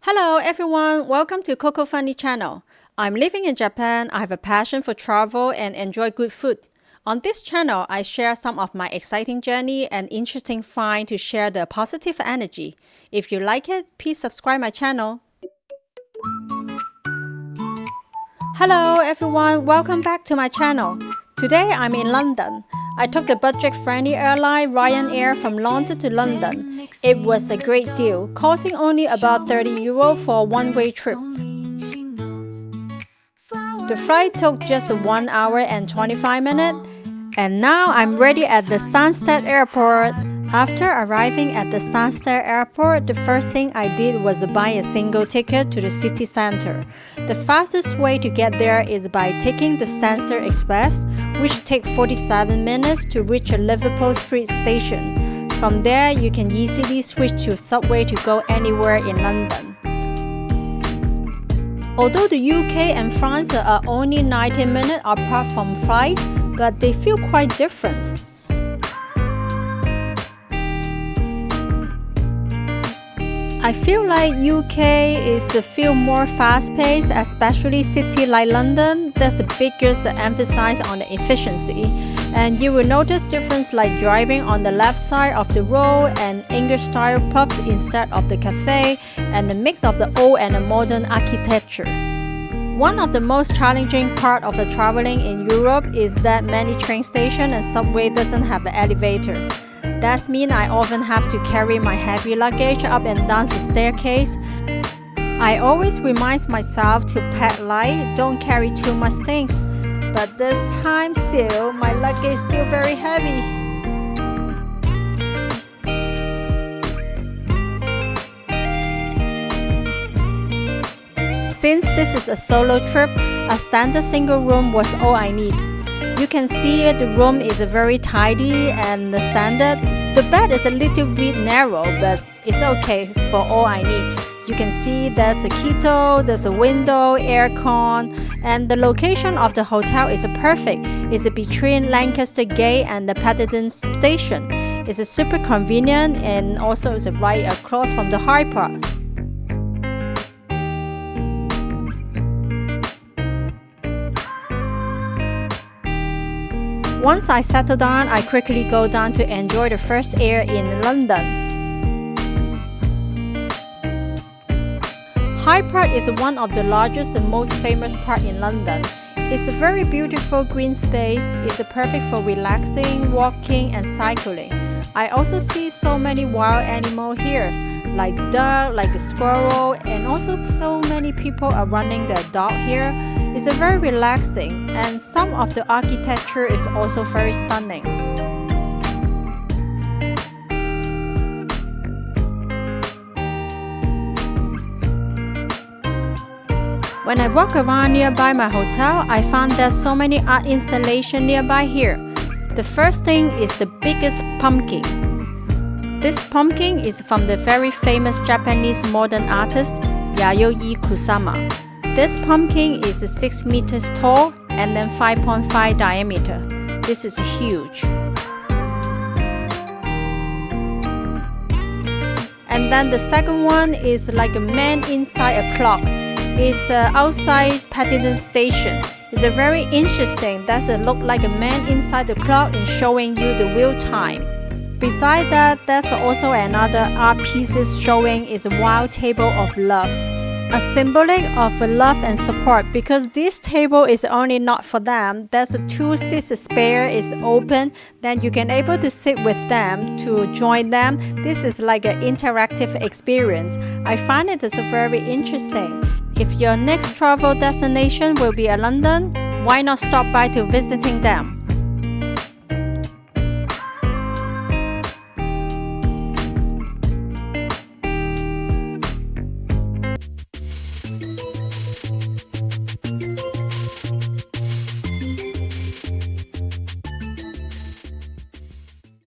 Hello everyone, welcome to Coco Funny channel. I'm living in Japan. I have a passion for travel and enjoy good food. On this channel, I share some of my exciting journey and interesting find to share the positive energy. If you like it, please subscribe my channel. Hello everyone, welcome back to my channel. Today I'm in London. I took the budget-friendly airline Ryanair from London to London. It was a great deal, costing only about €30 for a one-way trip. The flight took just 1 hour and 25 minutes, and now I'm ready at the Stansted Airport. After arriving at the Stansted Airport, the first thing I did was to buy a single ticket to the city center. The fastest way to get there is by taking the Stansted Express, which takes 47 minutes to reach a Liverpool Street station. From there, you can easily switch to subway to go anywhere in London. Although the UK and France are only 90 minutes apart from flight, but they feel quite different. I feel like UK is a feel more fast-paced, especially city like London. There's a biggest emphasis on the efficiency, and you will notice difference like driving on the left side of the road and English-style pubs instead of the cafe, and the mix of the old and the modern architecture. One of the most challenging part of the traveling in Europe is that many train stations and subway doesn't have the elevator. That means I often have to carry my heavy luggage up and down the staircase. I always remind myself to pack light, don't carry too much things. But this time still, my luggage is still very heavy. Since this is a solo trip, a standard single room was all I need. You can see the room is very tidy and standard. The bed is a little bit narrow, but it's okay for all I need. You can see there's a kettle, there's a window, aircon, and the location of the hotel is perfect. It's between Lancaster Gate and the Paddington Station. It's super convenient and also it's right across from the Hyde Park. Once I settle down, I quickly go down to enjoy the fresh air in London. Hyde Park is one of the largest and most famous parks in London. It's a very beautiful green space. It's perfect for relaxing, walking, and cycling. I also see so many wild animals here, like duck, like a squirrel, and also so many people are running their dog here. It's very relaxing, and some of the architecture is also very stunning. When I walk around nearby my hotel, I found there's so many art installations nearby here. The first thing is the biggest pumpkin. This pumpkin is from the very famous Japanese modern artist Yayoi Kusama. This pumpkin is 6 meters tall and then 5.5 diameter. This is huge. And then the second one is like a man inside a clock. It's outside Paddington Station. It's very interesting. That's look like a man inside the clock and showing you the real time. Besides that, there's also another art pieces showing is a wild table of love. A symbolic of love and support, because this table is only not for them. There's a 2 seats spare is open, then you can able to sit with them to join them. This is like an interactive experience. I find it is very interesting. If your next travel destination will be London, why not stop by to visiting them?